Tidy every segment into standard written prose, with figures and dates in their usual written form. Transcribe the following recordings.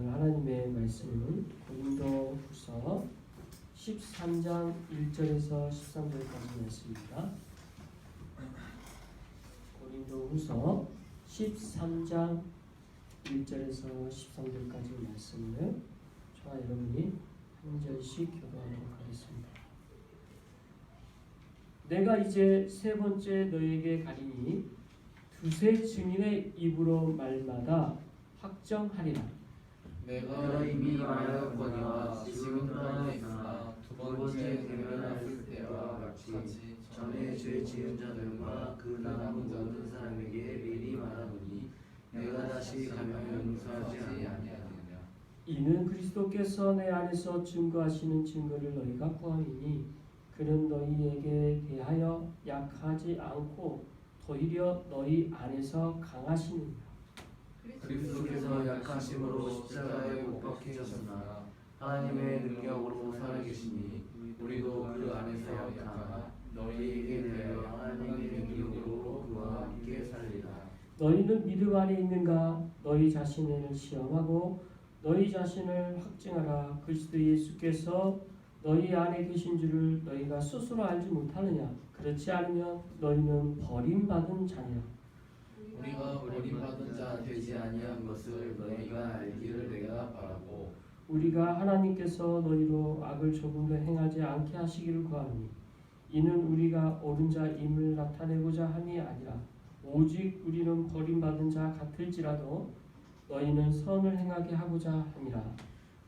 하나님의 말씀은 고린도후서 13장 1절에서 13절까지 말씀입니다. 고린도후서 13장 1절에서 13절까지 말씀을 저와 여러분이 한 절씩 교도하도록 하겠습니다. 내가 이제 세 번째 너에게 가리니 두세 증인의 입으로 말마다 확정하리라. 내가 이미 말하였거니와 지금 떠나 있으나 두 번째 대면했을 때와 같이 전에 죄 지은 자들과 그 남은 모든 사람에게 미리 말하노니 내가 다시 가면 용서하지 아니하느냐. 이는 그리스도께서 내 안에서 증거하시는 증거를 너희가 구하리니 그는 너희에게 대하여 약하지 않고 도리어 너희 안에서 강하시느니라. 그리스도께서 약하심으로 십자가에 못 박히셨으나 하나님의 능력으로 살아계시니 우리도 그 안에서 약하나 너희에게 대하여 하나님의 능력으로 그와 함께 살리라. 너희는 믿음 안에 있는가? 너희 자신을 시험하고 너희 자신을 확증하라. 그리스도 예수께서 너희 안에 계신 줄을 너희가 스스로 알지 못하느냐? 그렇지 않으면 너희는 버림받은 자니라. 우리가 버림받은 자 되지 아니한 것을 너희가 알기를 내가 바라고 우리가 하나님께서 너희로 악을 조금도 행하지 않게 하시기를 구하노니 이는 우리가 옳은 자임을 나타내고자 함이 아니라 오직 우리는 버림받은 자 같을지라도 너희는 선을 행하게 하고자 함이라.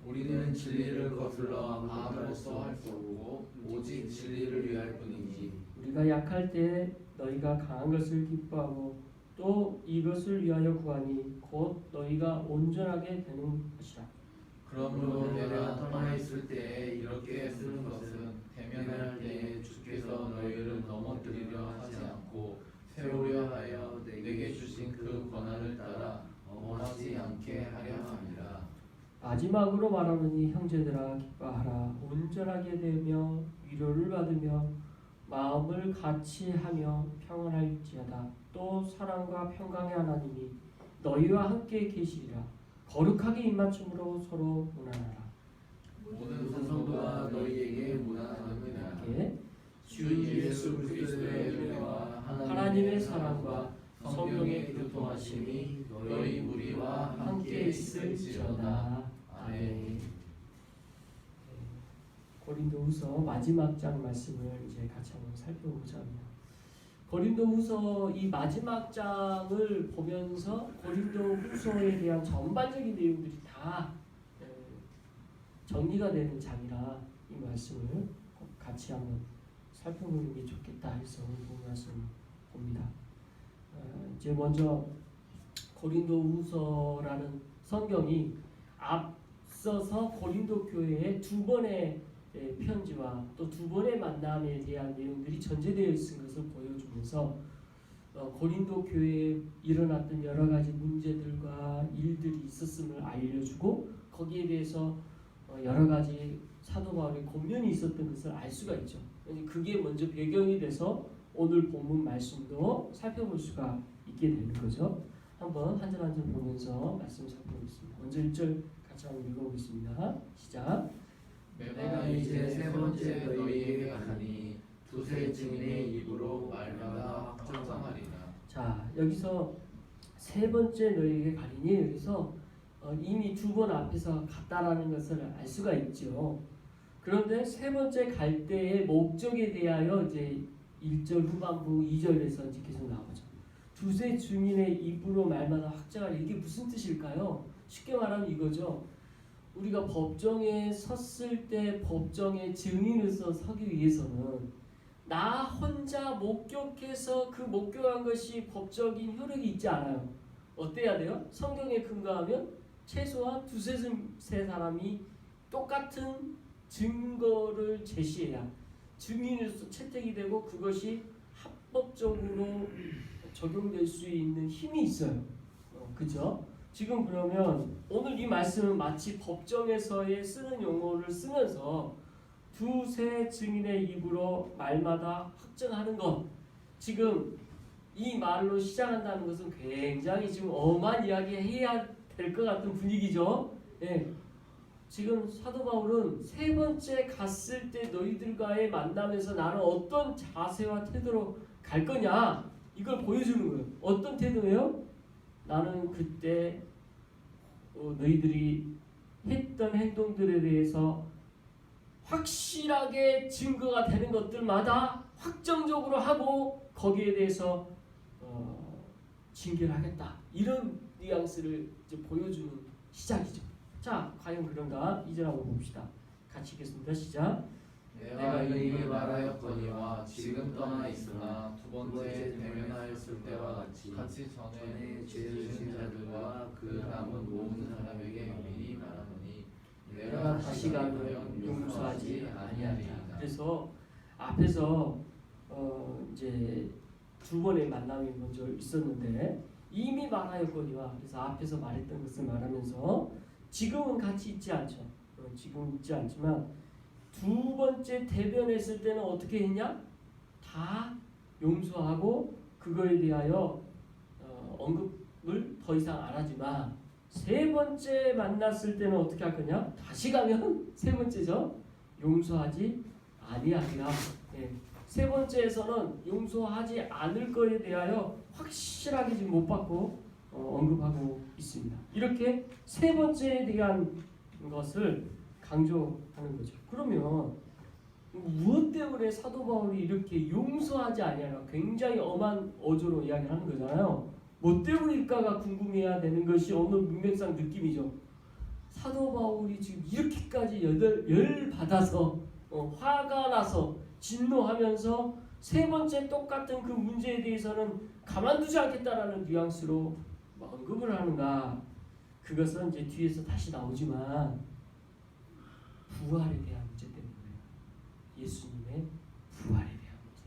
우리는 진리를 거슬러 아무것도 할 수 없고 오직 진리를 위할 뿐이니 우리가 약할 때 너희가 강한 것을 기뻐하고 또 이것을 위하여 구하니 곧 너희가 온전하게 되는 것이라. 그러므로 내가 떠나 있을 때에 이렇게 쓰는 것은 대면할 때에 주께서 너희를 넘어뜨리려 하지 않고 세우려 하여 내게 주신 그 권한을 따라 엄하지 않게 하려 함이라. 마지막으로 말하노니 형제들아 기뻐하라. 온전하게 되며 위로를 받으며 마음을 같이 하며 평안할지어다. 또 사랑과 평강의 하나님이 너희와 함께 계시리라. 거룩하게 입맞춤으로 서로 문안하라. 모든 성도가 너희에게 문안하느니라. 주 예수 그리스도의 은혜와 하나님의 사랑과 성령의 교통하심이 너희 무리와 함께 있을지어다. 아멘. 고린도후서 마지막 장 말씀을 이제 같이 한번 살펴보자 합니다. 고린도후서 이 마지막 장을 보면서 고린도후서에 대한 전반적인 내용들이 다 정리가 되는 장이라 이 말씀을 꼭 같이 한번 살펴보는 게 좋겠다 해서 이 말씀 봅니다. 이제 먼저 고린도후서라는 성경이 앞서서 고린도 교회의 두 번의 편지와 또 두 번의 만남에 대한 내용들이 전제되어 있는 것을 보여주면서 고린도 교회에 일어났던 여러 가지 문제들과 일들이 있었음을 알려주고 거기에 대해서 여러 가지 사도 바울의 권면이 있었던 것을 알 수가 있죠. 그게 먼저 배경이 돼서 오늘 본문 말씀도 살펴볼 수가 있게 되는 거죠. 한번 한 절 한 절 보면서 말씀 살펴보겠습니다. 먼저 1절 같이 한번 읽어보겠습니다. 시작. 내가 이제 세 번째 너희에게 가니 두세 증인의 입으로 말마다 확정하리라. 자, 여기서 세 번째 너희에게 가리니 여기서 이미 두 번 앞에서 갔다라는 것을 알 수가 있죠. 그런데 세 번째 갈 때의 목적에 대하여 이제 1절 후반부 2절에서 이제 계속 나오죠. 두세 증인의 입으로 말마다 확정하리. 이게 무슨 뜻일까요? 쉽게 말하면 이거죠. 우리가 법정에 섰을 때 법정에 증인으로서 서기 위해서는 나 혼자 목격해서 그 목격한 것이 법적인 효력이 있지 않아요. 어때야 돼요? 성경에 근거하면 최소한 두세 사람이 똑같은 증거를 제시해야 증인으로서 채택이 되고 그것이 합법적으로 적용될 수 있는 힘이 있어요. 그죠? 지금 그러면 오늘 이 말씀은 마치 법정에서의 쓰는 용어를 쓰면서 두세 증인의 입으로 말마다 확정하는 것, 지금 이 말로 시작한다는 것은 굉장히 지금 엄한 이야기 해야 될 것 같은 분위기죠. 예. 지금 사도 바울은 세 번째 갔을 때 너희들과의 만남에서 나는 어떤 자세와 태도로 갈 거냐 이걸 보여주는 거예요. 어떤 태도예요? 나는 그때 너희들이 했던 행동들에 대해서 확실하게 증거가 되는 것들마다 확정적으로 하고 거기에 대해서 징계를 하겠다. 이런 뉘앙스를 이제 보여주는 시작이죠. 자, 과연 그런가? 2절 한번 봅시다. 같이 읽겠습니다. 시작. 내가 이미 말하였거니와 지금 떠나 있으나 두 번째 대면하였을 때와 같이 전에 죄를 지은 자들과 그 남은 모든 사람에게 미리 말하노니 내가 다시 가면 용서하지 아니하리라. 그래서 앞에서 이제 두 번의 만남이 먼저 있었는데 이미 말하였거니와 그래서 앞에서 말했던 것을 말하면서 지금은 같이 있지 않죠. 지금 있지 않지만 두 번째 대변했을 때는 어떻게 했냐? 다 용서하고 그거에 대하여 언급을 더 이상 안 하지만 세 번째 만났을 때는 어떻게 할 거냐? 다시 가면 세 번째죠. 용서하지 아니하리라. 예. 세 번째에서는 용서하지 않을 것에 대하여 확실하게 지금 못 받고 언급하고 있습니다. 이렇게 세 번째에 대한 것을 강조하는 거죠. 그러면 무엇 때문에 사도 바울이 이렇게 용서하지 아니하라 굉장히 엄한 어조로 이야기하는 거잖아요. 뭐 때문일까가 궁금해야 되는 것이 오늘 문맥상 느낌이죠. 사도 바울이 지금 이렇게까지 열 받아서 화가 나서 진노하면서 세 번째 똑같은 그 문제에 대해서는 가만두지 않겠다라는 뉘앙스로 언급을 하는가? 그것은 이제 뒤에서 다시 나오지만 부활에 대한 문제 때문이에요. 예수님의 부활에 대한 문제.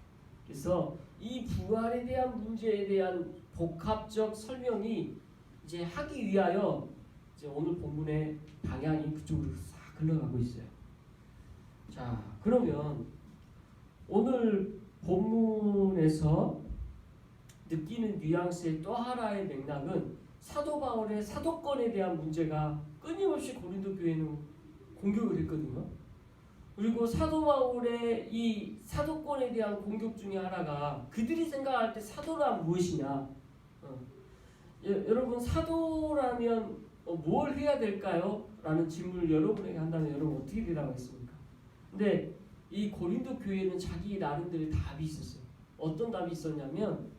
그래서 이 부활에 대한 문제에 대한 복합적 설명이 이제 하기 위하여 이제 오늘 본문의 방향이 그쪽으로 싹 흘러가고 있어요. 자, 그러면 오늘 본문에서 느끼는 뉘앙스의 또 하나의 맥락은 사도 바울의 사도권에 대한 문제가 끊임없이 고린도 교회는 공격을 했거든요. 그리고 사도 바울의 이 사도권에 대한 공격 중에 하나가 그들이 생각할 때 사도란 무엇이냐? 여러분 사도라면 뭘 해야 될까요? 라는 질문을 여러분에게 한다면 여러분 어떻게 대답하겠습니까? 근데 이 고린도 교회는 자기 나름대로의 답이 있었어요. 어떤 답이 있었냐면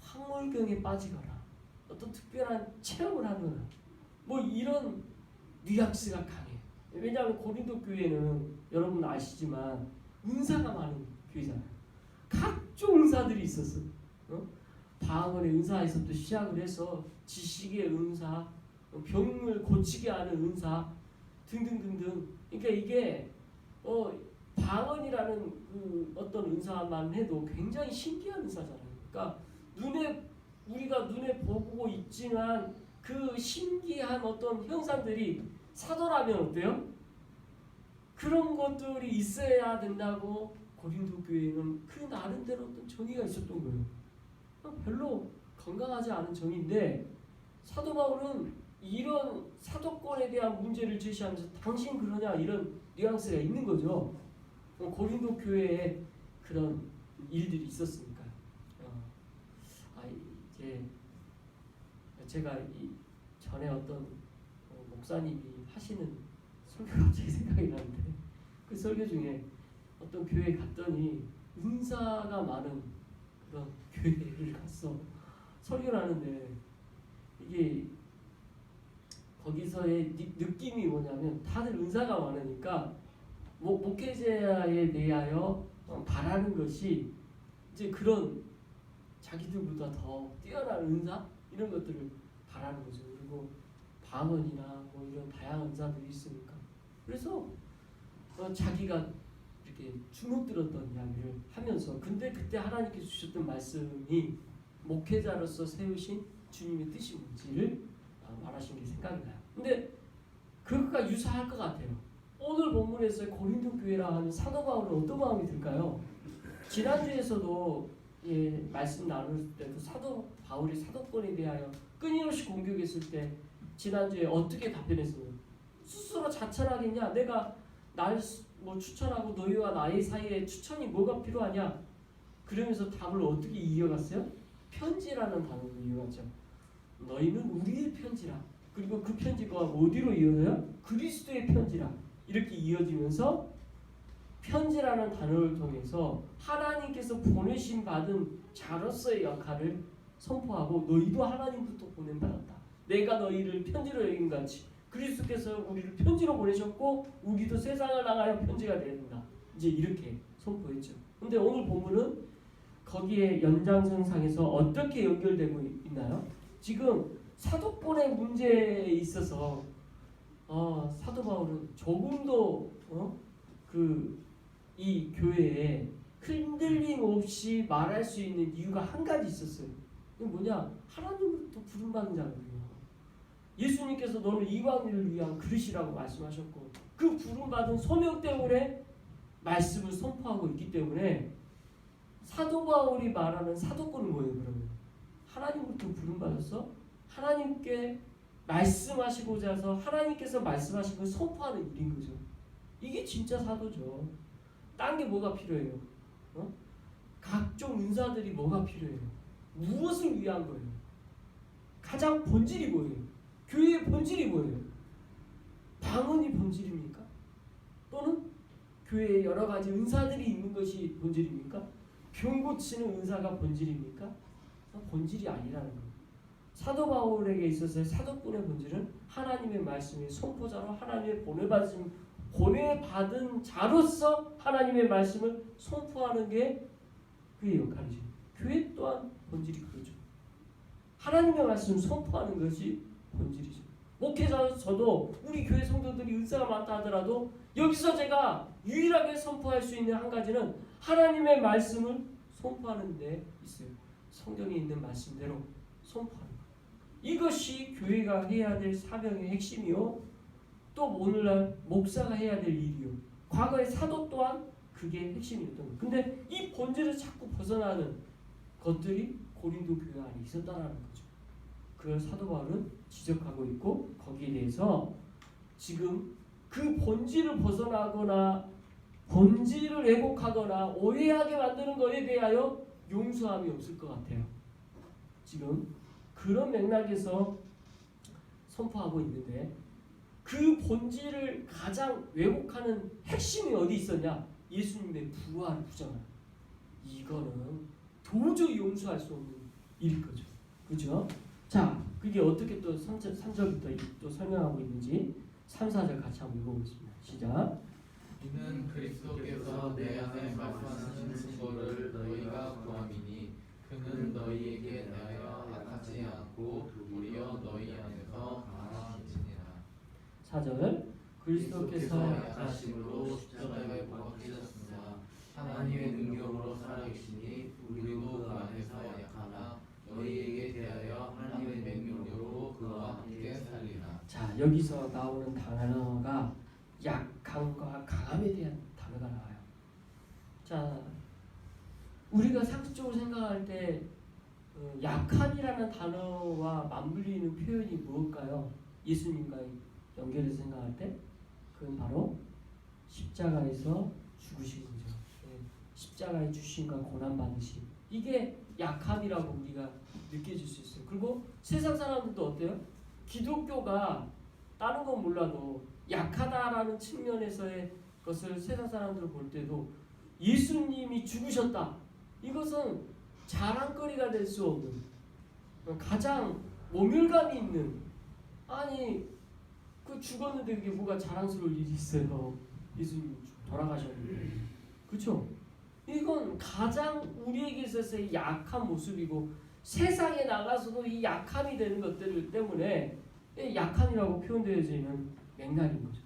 황홀경에 빠지거나 어떤 특별한 체험을 하거나 뭐 이런 뉘앙스가 강해요. 왜냐하면 고린도 교회는 여러분 아시지만 은사가 많은 교회잖아요. 각종 은사들이 있었어. 방언의 은사에서부터 시작을 해서 지식의 은사, 병을 고치게 하는 은사 등등등등. 그러니까 이게 방언이라는 그 어떤 은사만 해도 굉장히 신기한 은사잖아요. 그러니까 우리가 눈에 보고 있지만 그 신기한 어떤 현상들이 사도라면 어때요? 그런 것들이 있어야 된다고 고린도 교회는 그 나름대로 어떤 정의가 있었던 거예요. 별로 건강하지 않은 정의인데 사도 바울은 이런 사도권에 대한 문제를 제시하면서 당신 그러냐 이런 뉘앙스가 있는 거죠. 고린도 교회에 그런 일들이 있었으니까. 이제 제가 전에 어떤 목사님이 하시는 설교가 갑자기 생각이 나는데 그 설교 중에 어떤 교회에 갔더니 은사가 많은 그런 교회를 갔어. 설교를 하는데 이게 거기서의 느낌이 뭐냐면 다들 은사가 많으니까 목회자에 대하여 바라는 것이 이제 그런 자기들보다 더 뛰어난 은사 이런 것들을 바라는 거죠. 그리고 방언이나 뭐 이런 다양한 은사들이 있으니까 그래서 자기가 이렇게 주눅들었던 이야기를 하면서 근데 그때 하나님께서 주셨던 말씀이 목회자로서 세우신 주님의 뜻이 뭔지를 말하신 게 생각이 나요. 근데 그것과 유사할 것 같아요. 오늘 본문에서 고린도 교회라 하는 사도 바울은 어떤 마음이 들까요? 지난주에서도 말씀 나눌 때도 사도 바울이 사도권에 대하여 끊임없이 공격했을 때 지난주에 어떻게 답변했어요? 스스로 자천하겠냐? 내가 날 뭐 추천하고 너희와 나의 사이에 추천이 뭐가 필요하냐? 그러면서 답을 어떻게 이어갔어요? 편지라는 단어로 이어갔죠. 너희는 우리의 편지라. 그리고 그 편지가 어디로 이어져요? 그리스도의 편지라. 이렇게 이어지면서 편지라는 단어를 통해서 하나님께서 보내신 받은 자로서의 역할을 선포하고 너희도 하나님부터 보냄받았다. 내가 너희를 편지로 여긴 같이 그리스도께서 우리를 편지로 보내셨고 우리도 세상을 나가야 편지가 된다. 이제 이렇게 선포했죠. 근데 오늘 본문은 거기에 연장선상에서 어떻게 연결되고 있나요? 지금 사도권의 문제에 있어서 사도 바울은 조금도 이 교회에 흔들림 없이 말할 수 있는 이유가 한 가지 있었어요. 그게 뭐냐? 하나님으로부터 부름받은 자거든요. 예수님께서 너는 이방인을 위한 그릇이라고 말씀하셨고 그 부름받은 소명 때문에 말씀을 선포하고 있기 때문에 사도 바울이 말하는 사도권은 뭐예요? 그러면 하나님부터 부름받아서 하나님께 말씀하시고자 해서 하나님께서 말씀하신 걸 선포하는 일인 거죠. 이게 진짜 사도죠. 딴 게 뭐가 필요해요? 각종 은사들이 뭐가 필요해요? 무엇을 위한 거예요? 가장 본질이 뭐예요? 교회의 본질이 뭐예요? 방언이 본질입니까? 또는 교회에 여러 가지 은사들이 있는 것이 본질입니까? 병 고치는 은사가 본질입니까? 본질이 아니라는 거예요. 사도 바울에게 있어서 사도권의 본질은 하나님의 말씀의 선포자로 하나님의 보내받은 자로서 하나님의 말씀을 선포하는 게 그의 역할이죠. 교회 또한 본질이 그거죠. 하나님의 말씀을 선포하는 것이 본질이죠. 목회자 저도 우리 교회 성도들이 은사가 많다 하더라도 여기서 제가 유일하게 선포할 수 있는 한 가지는 하나님의 말씀을 선포하는 데 있어요. 성경에 있는 말씀대로 선포하는 것. 이것이 교회가 해야 될 사명의 핵심이요. 또 오늘날 목사가 해야 될 일이요. 과거의 사도 또한 그게 핵심이었던 거예요. 근데 이 본질을 자꾸 벗어나는 것들이 고린도 교회 안에 있었다는 거죠. 그걸 사도 바울은 지적하고 있고 거기에 대해서 지금 그 본질을 벗어나거나 본질을 왜곡하거나 오해하게 만드는 것에 대하여 용서함이 없을 것 같아요. 지금 그런 맥락에서 선포하고 있는데 그 본질을 가장 왜곡하는 핵심이 어디 있었냐? 예수님의 부활 부정을. 이거는 도저히 용서할 수 없는 일일 거죠. 그죠? 자, 그게 어떻게 또 3절부터 또 설명하고 있는지 3, 4절 같이 한번 읽어보겠습니다. 시작. 이는 그리스도께서 내 안에 말씀하시는 증거를 너희가 구함이니 그는 너희에게 대하여 약하지 않고 도리어 너희 안에서 강하시니라. 4절 그리스도께서 약하심으로 십자가에 못 박히셨으나 하나님의 능력으로 살아계시니 우리도 그 안에서 약하나 너희에게 대하여 하나님의 능력으로 그와 함께 살리라. 자, 여기서 나오는 단어가 약함과 강함에 대한 단어가 나와요. 자, 우리가 상식적으로 생각할 때 약함이라는 단어와 맞물리는 표현이 무엇일까요? 예수님과 연결해서 생각할 때 그건 바로 십자가에서 죽으신 거죠. 십자가의 주심과 고난 받으심. 이게 약함이라고 우리가 느껴질 수 있어요. 그리고 세상 사람들도 어때요? 기독교가 다른 건 몰라도 약하다라는 측면에서의 것을 세상 사람들을 볼 때도 예수님이 죽으셨다. 이것은 자랑거리가 될 수 없는 가장 모멸감이 있는 아니 그 죽었는데 그게 뭐가 자랑스러울 일이 있어요. 예수님 돌아가셨는데. 그렇죠? 이건 가장 우리에게 있어서의 약한 모습이고 세상에 나가서도 이 약함이 되는 것들 때문에 약함이라고 표현되어지는 맥락인 거죠.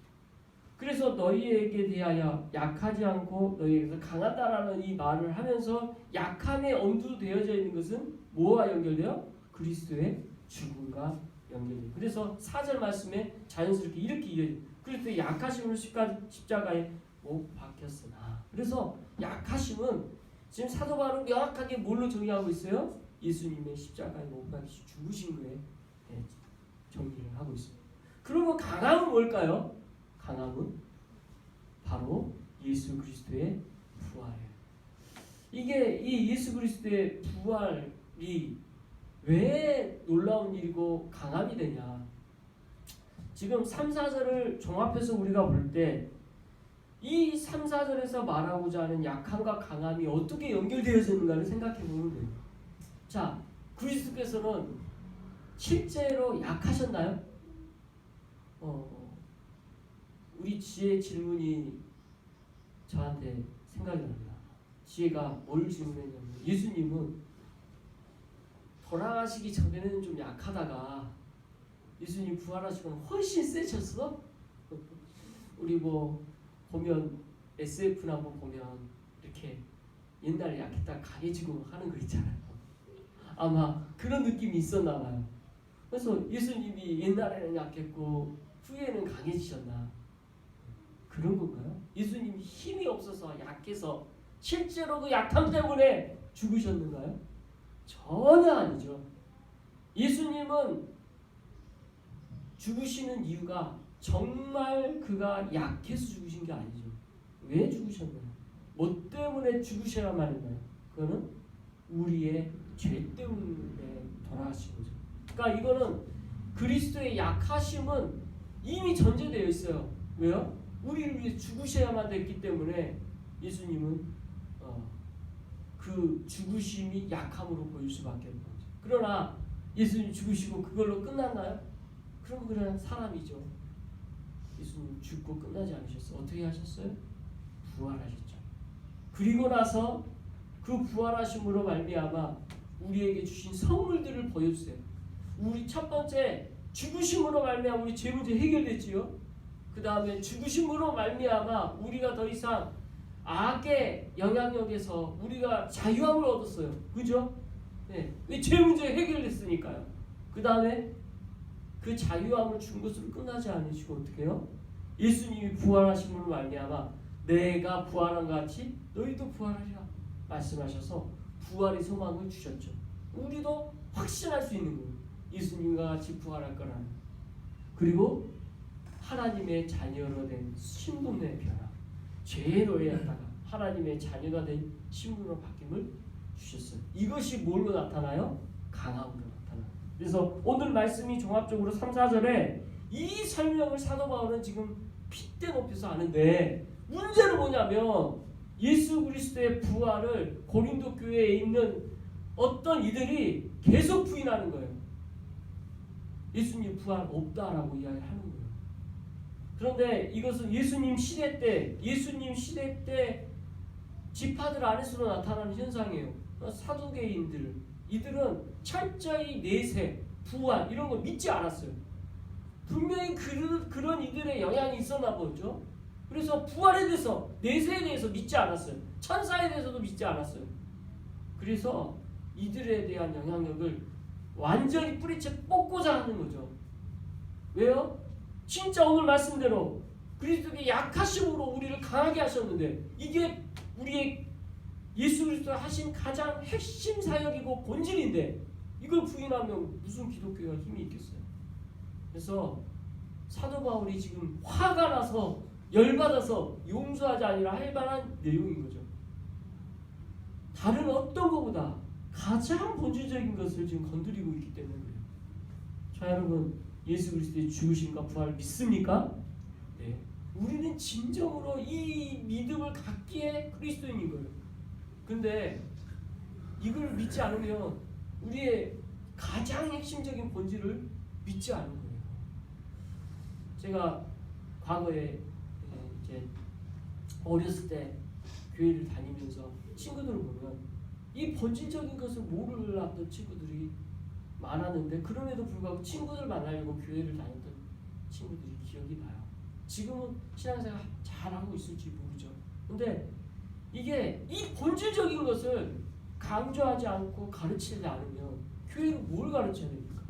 그래서 너희에게 대하여 약하지 않고 너희에게서 강하다라는 이 말을 하면서 약함에 엄두되어져 있는 것은 뭐와 연결돼요? 그리스도의 죽음과 연결돼요. 그래서 4절 말씀에 자연스럽게 이렇게 이어져요. 그리스도의 약하심으로 십자가에 못 박혔으나. 그래서 약하심은 지금 사도 바울은 명확하게 뭘로 정의하고 있어요? 예수님의 십자가에 못 박히시 죽으신 거에 정의를 하고 있습니다. 그러면 강함은 뭘까요? 강함은 바로 예수 그리스도의 부활이에요. 이게 이 예수 그리스도의 부활이 왜 놀라운 일이고 강함이 되냐? 지금 3, 4절을 종합해서 우리가 볼 때 이 3, 4절에서 말하고자 하는 약함과 강함이 어떻게 연결되어지는가를 생각해 보면 돼요. 자, 그리스도께서는 실제로 약하셨나요? 우리 지혜 질문이 저한테 생각이 납니다. 지혜가 뭘 질문했냐면 예수님은 돌아가시기 전에는 좀 약하다가 예수님 부활하시고는 훨씬 세셨어? 우리 뭐 보면 SF나 뭐 보면 이렇게 옛날에 약했다가 강해지고 하는 거 있잖아요. 아마 그런 느낌이 있었나 봐요. 그래서 예수님이 옛날에는 약했고 후에는 강해지셨나? 그런 건가요? 예수님이 힘이 없어서 약해서 실제로 그 약함 때문에 죽으셨는가요? 전혀 아니죠. 예수님은 죽으시는 이유가 정말 그가 약해서 죽으신 게 아니죠. 왜 죽으셨나요? 뭐 때문에 죽으셔야만 했나요? 그거는 우리의 죄 때문에 돌아가신 거죠. 그러니까 이거는 그리스도의 약하심은 이미 전제되어 있어요. 왜요? 우리를 위해 죽으셔야만 됐기 때문에 예수님은 그 죽으심이 약함으로 보일 수밖에 없는 거죠. 그러나 예수님 죽으시고 그걸로 끝났나요? 그럼 그냥 사람이죠. 예수님 죽고 끝나지 않으셨어요. 어떻게 하셨어요? 부활하셨죠. 그리고 나서 그 부활하심으로 말미암아 우리에게 주신 선물들을 보여주세요. 우리 첫 번째 죽으심으로 말미암아 우리 죄 문제 해결됐지요. 그 다음에 죽으심으로 말미암아 우리가 더 이상 악의 영향력에서 우리가 자유함을 얻었어요. 그죠? 네. 죄 문제 해결됐으니까요. 그 다음에 그 자유함을 준 것으로 끝나지 않으시고 어떻게 해요? 예수님이 부활하심으로 말미암아 내가 부활한 것 같이 너희도 부활하리라 말씀하셔서 부활의 소망을 주셨죠. 우리도 확신할 수 있는 거예요. 예수님과 같이 부활할 거라는. 그리고 하나님의 자녀로 된 신분의 변화. 죄로였다가 하나님의 자녀가 된 신분으로 바뀜을 주셨어요. 이것이 뭘로 나타나요? 강함으로 나타나요. 그래서 오늘 말씀이 종합적으로 3, 4절에 이 설명을 사도 바울은 지금 핏대 높여서 하는데 문제는 뭐냐면 예수 그리스도의 부활을 고린도 교회에 있는 어떤 이들이 계속 부인하는 거예요. 예수님 부활 없다라고 이야기하는 거예요. 그런데 이것은 예수님 시대 때 지파들 안에서도 나타나는 현상이에요. 사두개인들, 이들은 철저히 내세, 부활 이런 거 믿지 않았어요. 분명히 그런 이들의 영향이 있었나 보죠. 그래서 부활에 대해서, 내세에 대해서 믿지 않았어요. 천사에 대해서도 믿지 않았어요. 그래서 이들에 대한 영향력을 완전히 뿌리채 뽑고자 하는 거죠. 왜요? 진짜 오늘 말씀대로 그리스도의 약하심으로 우리를 강하게 하셨는데 이게 우리의 예수 그리스도가 하신 가장 핵심 사역이고 본질인데 이걸 부인하면 무슨 기독교가 힘이 있겠어요. 그래서 사도 바울이 지금 화가 나서 열받아서 용서하지 아니라 할 만한 내용인 거죠. 다른 어떤 것보다 가장 본질적인 것을 지금 건드리고 있기 때문에 그래요. 자, 여러분 예수 그리스도의 죽으심과 부활을 믿습니까? 네. 우리는 진정으로 이 믿음을 갖기에 그리스도인인 거예요. 근데 이걸 믿지 않으면 우리의 가장 핵심적인 본질을 믿지 않은 거예요. 제가 과거에 이제 어렸을 때 교회를 다니면서 친구들을 보면 이 본질적인 것을 모르는 친구들이 많았는데 그럼에도 불구하고 친구들 만나려고 교회를 다녔던 친구들이 기억이 나요. 지금은 신앙생활 잘하고 있을지 모르죠. 근데 이게 이 본질적인 것을 강조하지 않고 가르치지 않으면 교회는 뭘 가르쳐야 됩니까?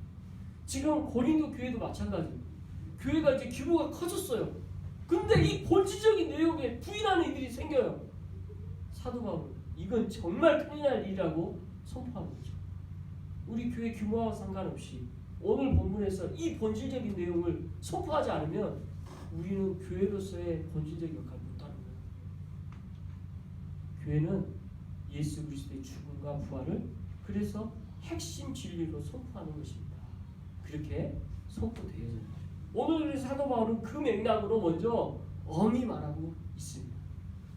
지금 고린도 교회도 마찬가지예요. 교회가 이제 규모가 커졌어요. 근데 이 본질적인 내용에 부인하는 이들이 생겨요. 사도 바울은 이건 정말 큰일 날 일이라고 선포하는 거죠. 우리 교회 규모와 상관없이 오늘 본문에서 이 본질적인 내용을 선포하지 않으면 우리는 교회로서의 본질적 역할을 못하는 거예요. 교회는 예수 그리스도의 죽음과 부활을 그래서 핵심 진리로 선포하는 것입니다. 그렇게 선포되어져요. 오늘 사도 바울은 그 맥락으로 먼저 엄히 말하고 있습니다.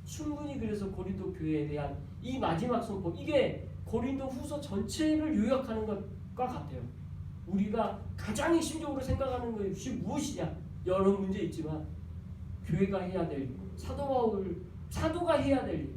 충분히 그래서 고린도 교회에 대한 이 마지막 선포, 이게 고린도 후서 전체를 요약하는 것과 같아요. 우리가 가장 핵심적으로 생각하는 것이 무엇이냐? 여러 문제 있지만 교회가 해야 될 사도가 해야 될 일,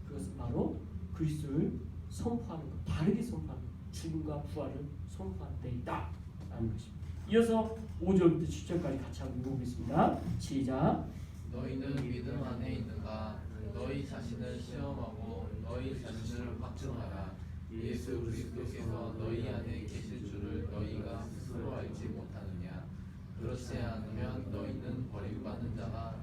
그것은 바로 그리스도를 선포하는 것, 바르게 선포하는 것, 죽음과 부활을 선포하는 데 있다라는 것입니다. 이어서 5절부터 7절까지 같이 한번 읽어보겠습니다. 시작. 너희는 믿음 안에 있는가? 너희 자신을 시험하고 너희 자신을 확증하라. 예수 그리스도께서 너희 안에 계실 줄을 너희가 스스로 알지 못하느냐? 그렇지 않으면 너희는 버림받는 자가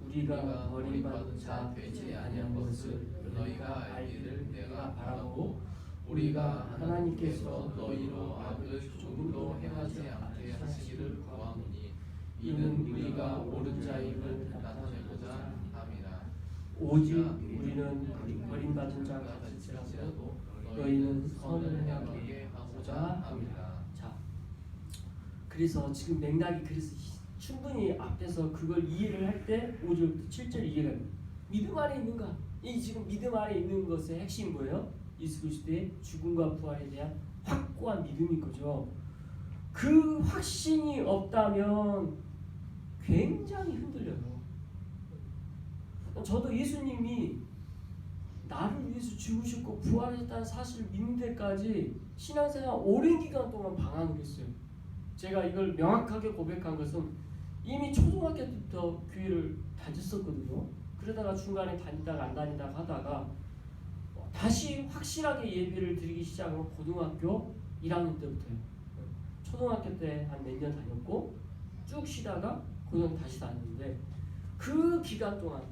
우리가 버림받은 자 되지 아니한 것을 너희가 알기를 내가 바라고 우리가 하나님께서 너희로 악을 조금도 행하지 않게 하시기를 구하노니 이는 우리가 옳은 자임을 나타내고자 함이라. 오직 우리는 버림받은 자가 될지라도 너희는 선을 행하게 하고자 합니다. 자, 그래서 지금 맥락이 그래서 충분히 앞에서 그걸 이해를 할 때 5절부터 7절 이해를 믿음 안에 있는가? 이 지금 믿음 안에 있는 것의 핵심이 뭐예요? 예수 그리스도의 죽음과 부활에 대한 확고한 믿음인 거죠. 그 확신이 없다면 굉장히 흔들려요. 저도 예수님이 나를 위해서 죽으셨고 부활하셨다는 사실을 믿는 데까지 신앙생활 오랜 기간 동안 방황을 했어요. 제가 이걸 명확하게 고백한 것은 이미 초등학교 때부터 교회를 다녔었거든요. 그러다가 중간에 다니다가 안 다니다가 하다가 다시 확실하게 예배를 드리기 시작한 건 고등학교 1학년 때부터요. 초등학교 때 한 몇 년 다녔고 쭉 쉬다가 고등학교 다시 다녔는데 그 기간 동안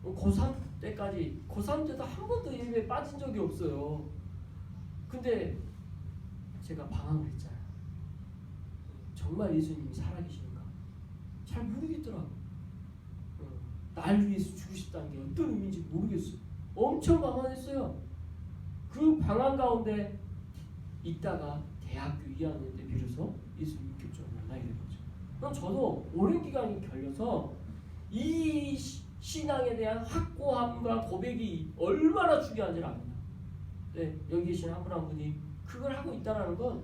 고3 때까지 고3 때도 한 번도 예배에 빠진 적이 없어요. 근데 제가 방황을 했잖아요. 정말 예수님이 살아계시는가? 잘 모르겠더라고요. 날 위해서 죽으셨다는 게 어떤 의미인지 모르겠어요. 엄청 방황했어요. 그 방황 가운데 있다가 대학교 2학년 때 비로소 예수님 본격적으로 만나게 된 거죠. 그럼 저도 오랜 기간이 걸려서 이 신앙에 대한 확고함과 고백이 얼마나 중요한지를 압니다. 네, 여기 계신 한 분 한 분이 그걸 하고 있다는 건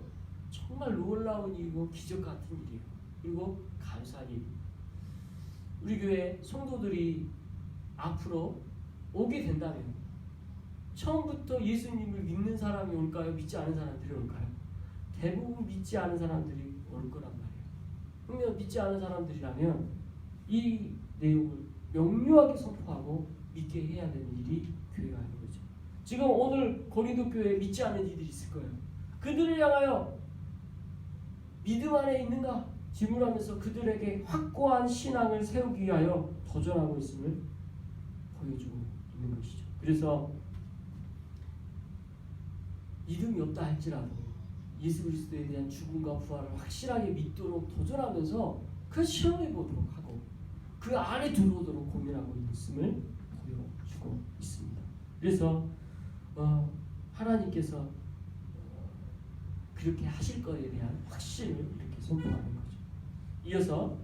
정말 놀라운 일이고 기적 같은 일이에요. 그리고 감사한 일입니다. 우리 교회 성도들이 앞으로 오게 된다면 처음부터 예수님을 믿는 사람이 올까요? 믿지 않은 사람들이 올까요? 대부분 믿지 않은 사람들이 올 거란 말이에요. 그러면 믿지 않은 사람들이라면 이 내용을 명료하게 선포하고 믿게 해야 되는 일이 교회가 하는 거죠. 지금 오늘 고린도 교회에 믿지 않는 이들이 있을 거예요. 그들을 향하여 믿음 안에 있는가? 질문하면서 그들에게 확고한 신앙을 세우기 위하여 도전하고 있음을 보여주고 있는 것이죠. 그래서 믿음이 없다 할지라도 예수 그리스도에 대한 죽음과 부활을 확실하게 믿도록 도전하면서 그 시험해 보도록 하고 그 안에 들어오도록 고민하고 있음을 보여주고 있습니다. 그래서 하나님께서 그렇게 하실 것에 대한 확신을 이렇게 선포하는 거죠. 이어서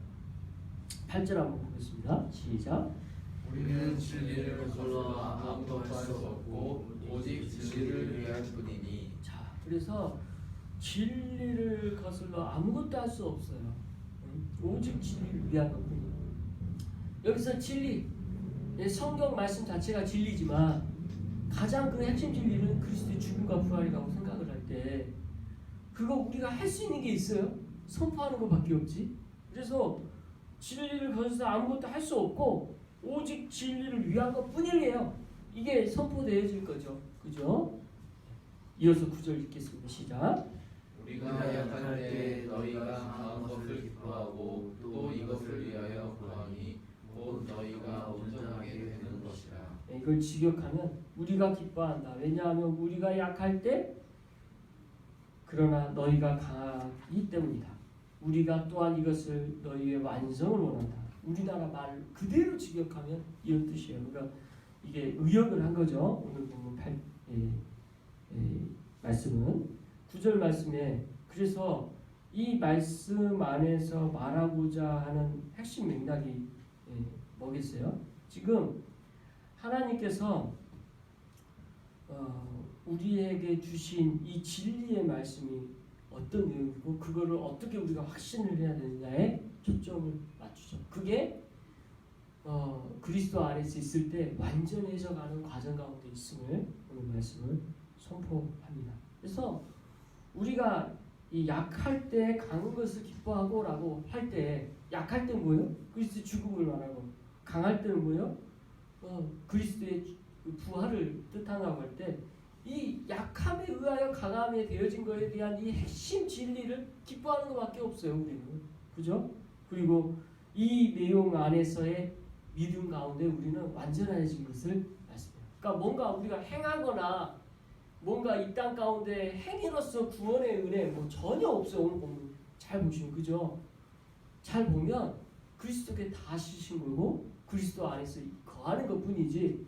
8절 한번 보겠습니다. 시작. 우리는 진리를 거슬러 아무것도 할 수 없고 오직 진리를 위할 뿐이니. 자, 그래서 진리를 거슬러 아무것도 할 수 없어요. 오직 진리를 위한 것뿐이에요. 여기서 진리, 성경 말씀 자체가 진리지만 가장 그 핵심 진리는 그리스도의 죽음과 부활이라고 생각을 할 때 그거 우리가 할 수 있는 게 있어요? 선포하는 것밖에 없지. 그래서 진리를 거슬러 아무것도 할 수 없고 오직 진리를 위한 것뿐이에요. 이게 선포되어질 거죠. 그죠? 이어서 9절 읽겠습니다. 시작. 우리가 약할 때 너희가 강한 것을 기뻐하고 또 이것을 위하여 구하니 곧 너희가 온전하게 되는 것이라. 이걸 직역하면 우리가 기뻐한다. 왜냐하면 우리가 약할 때 그러나 너희가 강하기 때문이다. 우리가 또한 이것을 너희의 완성을 원한다. 우리나라 말 그대로 직역하면 이런 뜻이에요. 그러니까 이게 의역을 한 거죠. 오늘 보면 말씀은 9절 말씀에 그래서 이 말씀 안에서 말하고자 하는 핵심 맥락이 뭐겠어요? 지금 하나님께서 우리에게 주신 이 진리의 말씀이 어떤 내용이고 그거를 어떻게 우리가 확신을 해야 되느냐에 초점을 맞추죠. 그게 그리스도 안에서 있을 때 완전해져가는 과정 가운데 있음을 오늘 말씀을 선포합니다. 그래서 우리가 이 약할 때 강한 것을 기뻐하고라고 할 때 약할 때 뭐예요? 그리스도의 죽음을 말하고 강할 때는 뭐예요? 그리스도의 부활을 뜻한다고 할 때 이 약함에 의하여 강함에 되어진 것에 대한 이 핵심 진리를 기뻐하는 것밖에 없어요. 우리는 그죠? 그리고 이 내용 안에서의 믿음 가운데 우리는 완전해진 것을 말씀해요. 그러니까 뭔가 우리가 행하거나 뭔가 이 땅 가운데 행위로서 구원의 은혜 뭐 전혀 없어요. 오늘 보면 잘 보시면 그죠? 잘 보면 그리스도께 다 지신 거고 그리스도 안에서 거하는 것뿐이지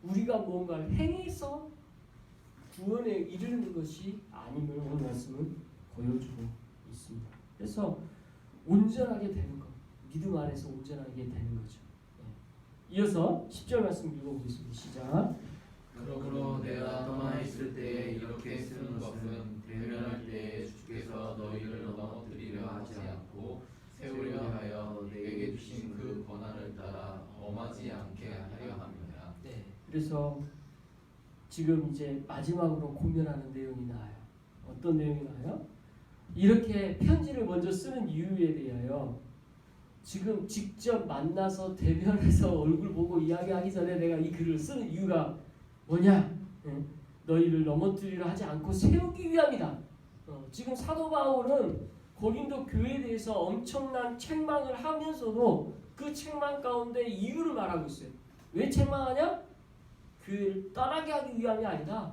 우리가 뭔가를 행해서 구원에 이르는 것이 아님을 오늘 말씀은 보여주고 있습니다. 그래서 온전하게 되는 것, 믿음 안에서 온전하게 되는 거죠. 이어서 10절 말씀 읽어보겠습니다. 시작. 그러므로 내가 떠나 있을 때에 이렇게 쓰는 것은 대면할 때에 주께서 너희를 넘어뜨리려 하지 않고 세우려 하여 내게 주신 그 권한을 따라 엄하지 않게 하려 함이라. 네. 그래서 지금 이제 마지막으로 고면하는 내용이 나와요. 어떤 내용이 나와요? 이렇게 편지를 먼저 쓰는 이유에 대하여 지금 직접 만나서 대면해서 얼굴 보고 이야기하기 전에 내가 이 글을 쓰는 이유가 뭐냐? 너희를 넘어뜨리려 하지 않고 세우기 위함이다. 지금 사도 바울은 고린도 교회에 대해서 엄청난 책망을 하면서도 그 책망 가운데 이유를 말하고 있어요. 왜 책망하냐? 교회를 떠나게 하기 위함이 아니라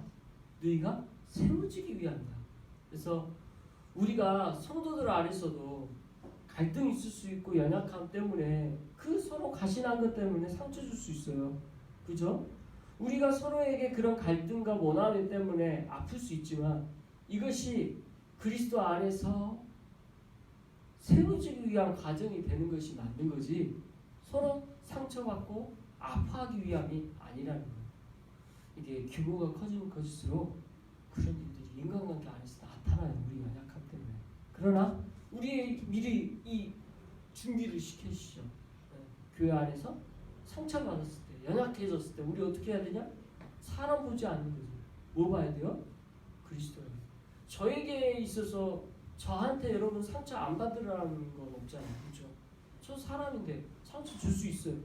너희가 세워지기 위함이다. 그래서 우리가 성도들 안에서도 갈등이 있을 수 있고 연약함 때문에 그 서로 가신한 것 때문에 상처 줄 수 있어요. 그죠? 우리가 서로에게 그런 갈등과 원한이 때문에 아플 수 있지만 이것이 그리스도 안에서 세워지기 위한 과정이 되는 것이 맞는 거지 서로 상처받고 아파하기 위함이 아니라는 거예요. 이게 규모가 커지면 커질수록 그런 일들이 인간관계 안에서 나타나요. 우리가 약함 때문에. 그러나 우리의 미리 이 준비를 시켜주시죠. 교회 안에서 상처받았을 때, 연약해졌을 때 우리 어떻게 해야 되냐? 사람 보지 않는 거죠. 뭐 봐야 돼요? 그리스도예요. 저에게 있어서 저한테 여러분 상처 안 받으라는 건 없잖아요. 그렇죠? 저 사람인데 상처 줄 수 있어요.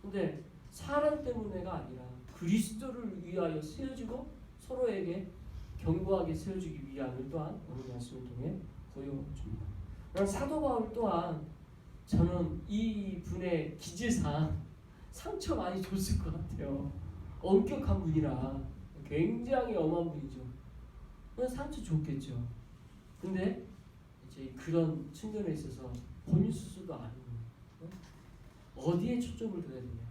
근데 사람 때문에가 아니라 그리스도를 위하여 세워지고 서로에게 견고하게 세워지기 위함을 또한 오늘 말씀을 통해 보여줍니다. 사도 바울 또한 저는 이 분의 기질상 상처 많이 줬을 것 같아요. 엄격한 분이라 굉장히 엄한 분이죠. 상처 줬겠죠. 근데 이제 그런 측면에 있어서 본인 스스로도 아는 거예요. 어디에 초점을 둬야 되냐?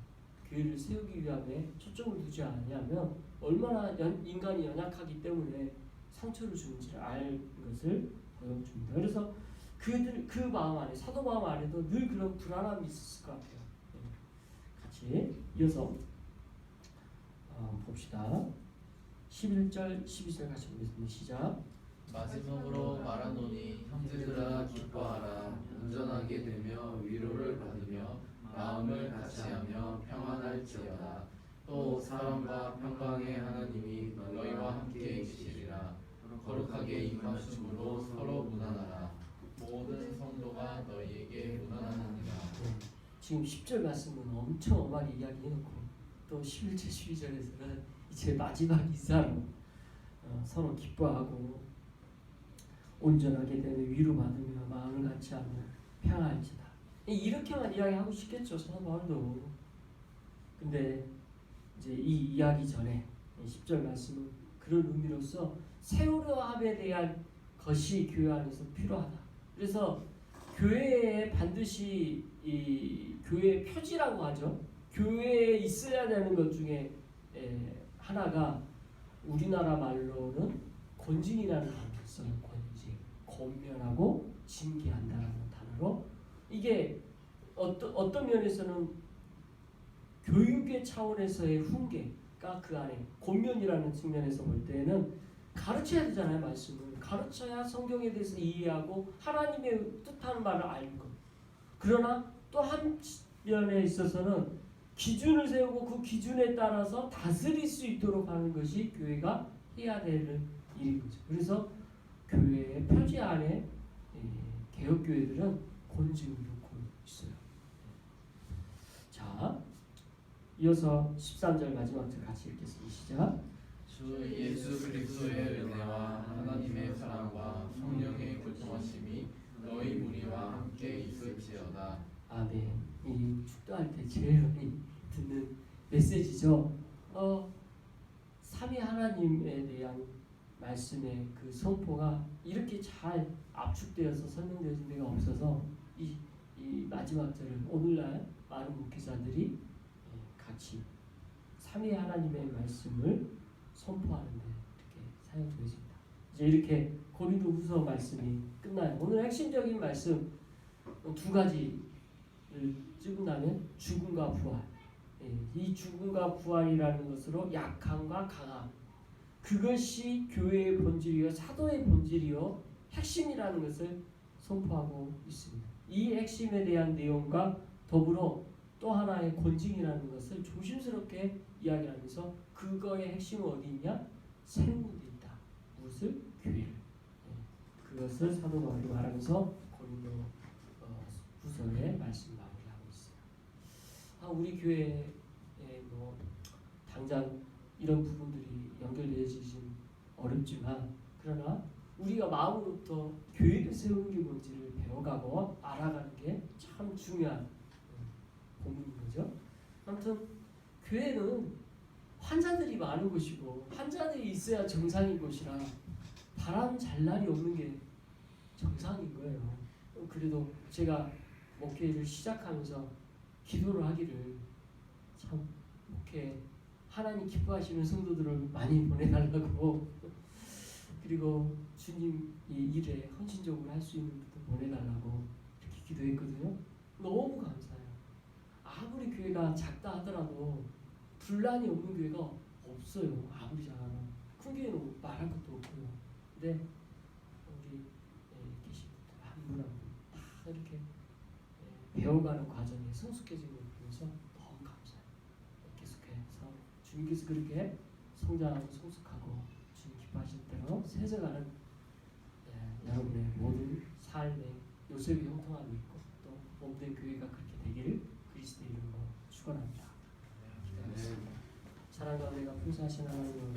교회를 세우기 위함에 초점을 두지 않냐면 얼마나 인간이 연약하기 때문에 상처를 주는지를 알 것을 보여줍니다. 그래서 그 마음 안에 사도 마음 안에도 늘 그런 불안함이 있었을 것 같아요. 같이 이어서 봅시다. 11절 12절 같이 보겠습니다. 시작. 마지막으로 말하노니 형제들아 기뻐하라. 온전하게 되며 위로를 받으며 마음을 같이하며 평안할지어다. 또 사랑과 평강의 하나님이 너희와 함께 계시리라. 거룩하게 임하심으로 서로 문안하라. 모든 성도가 너희에게 문안하느니라. 지금 10절 말씀은 엄청 엄하게 이야기해놓고 또 11절 12절에서는 이제 마지막 인사로 서로 기뻐하고 온전하게 되며 위로받으며 마음을 같이하며 평안할지다. 이렇게만 이야기하고 싶겠죠. 사도 바울도. 근데 이제 이 이야기 전에 10절 말씀은 그런 의미로서 세우려 함에 대한 것이 교회 안에서 필요하다. 그래서 교회에 반드시 이 교회의 표지라고 하죠. 교회에 있어야 되는 것 중에 하나가 우리나라 말로는 권징이라는 단어를 써요. 권징, 권면하고 징계한다라는 단어로 이게 어떤 면에서는 교육의 차원에서의 훈계가 그 안에 권면이라는 측면에서 볼 때는 가르쳐야 되잖아요. 말씀을 가르쳐야 성경에 대해서 이해하고 하나님의 뜻하는 말을 알고. 그러나 또 한 면에 있어서는 기준을 세우고 그 기준에 따라서 다스릴 수 있도록 하는 것이 교회가 해야 되는 일인 거죠. 그래서 교회의 표지 안에 개혁교회들은 권징을 놓고 있어요. 자, 이어서 13절 마지막 절 같이 읽겠습니다. 시작. 주 예수 그리스도의 은혜와 하나님의 사랑과 성령의 교통하심이 너희 무리와 함께 있을지어다. 아멘. 이 축도할 때 제일 많이 듣는 메시지죠. 삼위 하나님에 대한 말씀의 그 선포가 이렇게 잘 압축되어서 설명되어진 데가 없어서 이 마지막 절을 오늘날 많은 목회자들이 같이 삼위 하나님의 말씀을 선포하는데 이렇게 사용되어집니다. 이제 이렇게 고린도후서 말씀이 끝나요. 오늘 핵심적인 말씀 두 가지를 찍은다면 죽음과 부활. 이 죽음과 부활이라는 것으로 약함과 강함. 그것이 교회의 본질이요 사도의 본질이요 핵심이라는 것을 선포하고 있습니다. 이 핵심에 대한 내용과 더불어 또 하나의 권징이라는 것을 조심스럽게 이야기하면서 그거의 핵심은 어디 있냐? 세우는 데 있다. 무엇을? 교회를. 그것을 사도 바울이 말하면서 고린도 후서의 말씀 마무리하고 있어요. 우리 교회에 뭐 당장 이런 부분들이 연결되어지긴 어렵지만 그러나 우리가 마음으로부터 교회를 세우는 게 뭔지를 배워가고 알아가는 게 참 중요한 고민인 거죠. 아무튼 교회는 환자들이 많은 곳이고 환자들이 있어야 정상인 곳이라 바람 잘 날이 없는 게 정상인 거예요. 그래도 제가 목회를 시작하면서 기도를 하기를 참 목회 하나님 기뻐하시는 성도들을 많이 보내달라고 그리고 주님 이 일에 헌신적으로 할 수 있는 분들 보내달라고 이렇게 기도했거든요. 너무 감사해요. 아무리 교회가 작다 하더라도 분란이 없는 교회가 없어요. 아무리 작아도 큰 교회는 말할 것도 없고요. 근데 우리 계신 분들 한 분 한 분 다 이렇게 배워가는 과정에 성숙해지는 걸 보면서 너무 감사해요. 계속해서 주님께서 그렇게 성장하고 성숙하고 주님 기뻐하실 대로 세져가는 여러분의 모든 삶의 요셉이 형통하고 있고 또 몸된 교회가 그렇게 되기를 그리스도의 이름으로 축원합니다. 기도하겠습니다. 사랑과 은혜가 풍성하신 하나님의